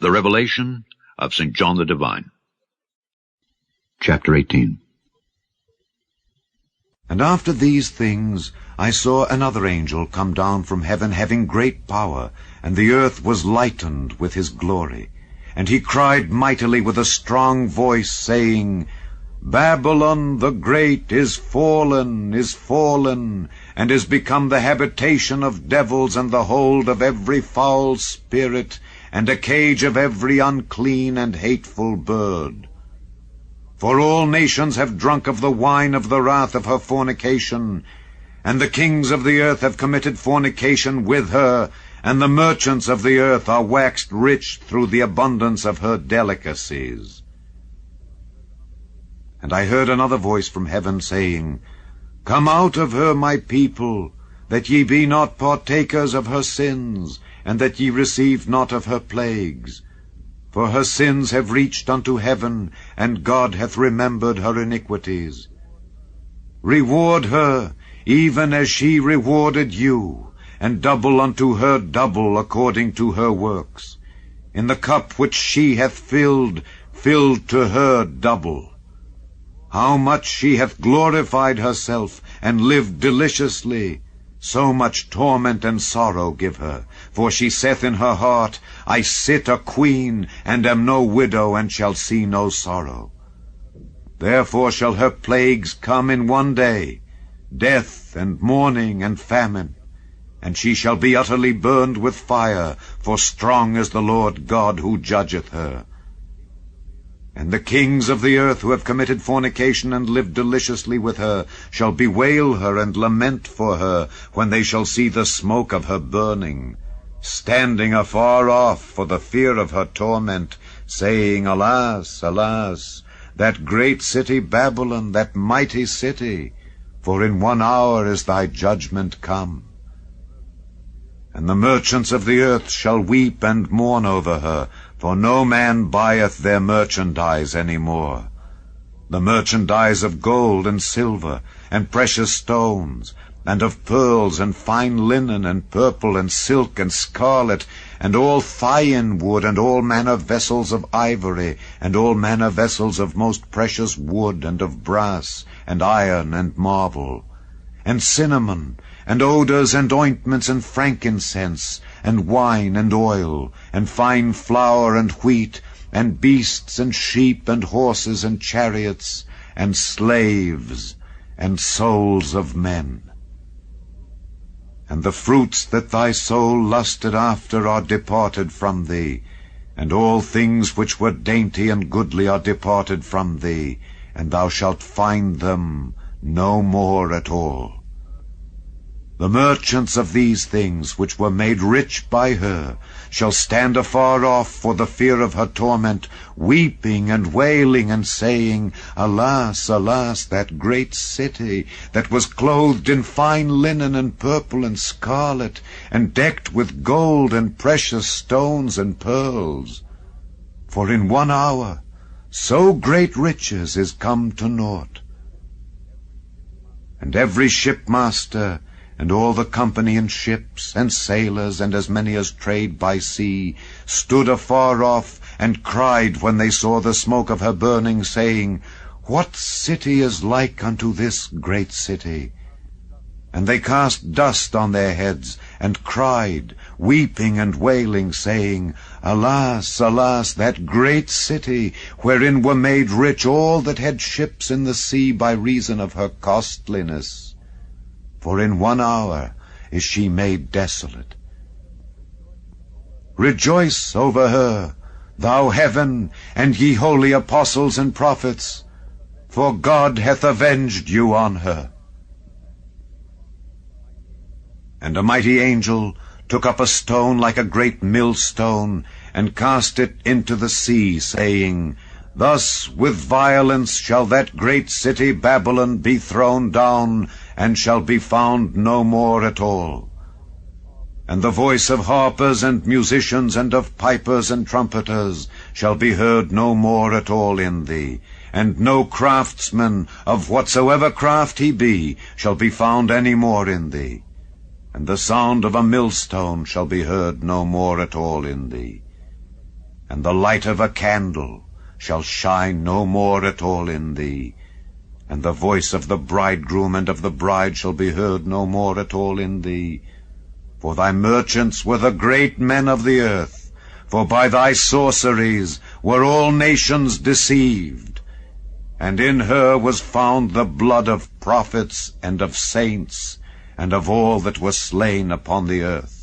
The Revelation of St. John the Divine. Chapter 18. And after these things I saw another angel come down from heaven, having great power, and the earth was lightened with his glory. And he cried mightily with a strong voice, saying, Babylon the great is fallen, and is become the habitation of devils, and the hold of every foul spirit, and a cage of every unclean and hateful bird. For all nations have drunk of the wine of the wrath of her fornication, and the kings of the earth have committed fornication with her, and the merchants of the earth are waxed rich through the abundance of her delicacies. And I heard another voice from heaven saying, Come out of her, my people, that ye be not partakers of her sins, and that ye receive not of her plagues. For her sins have reached unto heaven, and God hath remembered her iniquities. Reward her, even as she rewarded you, and double unto her double according to her works. In the cup which she hath filled to her double. How much she hath glorified herself, and lived deliciously, so much torment and sorrow give her. For she saith in her heart, I sit a queen, and am no widow, and shall see no sorrow. Therefore shall her plagues come in one day, death, and mourning, and famine. And she shall be utterly burned with fire, for strong is the Lord God who judgeth her. And the kings of the earth who have committed fornication and lived deliciously with her shall bewail her and lament for her when they shall see the smoke of her burning, standing afar off for the fear of her torment, saying, Alas, alas, that great city Babylon, that mighty city, for in 1 hour is thy judgment come. And the merchants of the earth shall weep and mourn over her, for no man buyeth their merchandise any more. The merchandise of gold and silver, and precious stones, and of pearls, and fine linen, and purple, and silk, and scarlet, and all thyine wood, and all manner vessels of ivory, and all manner vessels of most precious wood, and of brass, and iron, and marble, and cinnamon, and odors, and ointments, and frankincense, and wine, and oil, and fine flour, and wheat, and beasts, and sheep, and horses, and chariots, and slaves, and souls of men. And the fruits that thy soul lusted after are departed from thee, and all things which were dainty and goodly are departed from thee, and thou shalt find them no more at all. The merchants of these things, which were made rich by her, shall stand afar off for the fear of her torment, weeping and wailing, and saying, Alas, alas, that great city, that was clothed in fine linen, and purple, and scarlet, and decked with gold, and precious stones, and pearls. For in 1 hour so great riches is come to naught. And every shipmaster, and all the company in ships, and sailors, and as many as trade by sea, stood afar off, and cried when they saw the smoke of her burning, saying, What city is like unto this great city? And they cast dust on their heads, and cried, weeping and wailing, saying, Alas, alas, that great city, wherein were made rich all that had ships in the sea by reason of her costliness. For in 1 hour is she made desolate. Rejoice over her, thou heaven, and ye holy apostles and prophets, for God hath avenged you on her. And a mighty angel took up a stone like a great millstone, and cast it into the sea, saying, Thus with violence shall that great city Babylon be thrown down, and shall be found no more at all. And the voice of harpers and musicians, and of pipers and trumpeters, shall be heard no more at all in thee, and no craftsman, of whatsoever craft he be, shall be found any more in thee. And the sound of a millstone shall be heard no more at all in thee. and the light of a candle shall shine no more at all in thee, and the voice of the bridegroom and of the bride shall be heard no more at all in thee. For thy merchants were the great men of the earth, for by thy sorceries were all nations deceived. And in her was found the blood of prophets and of saints, and of all that were slain upon the earth.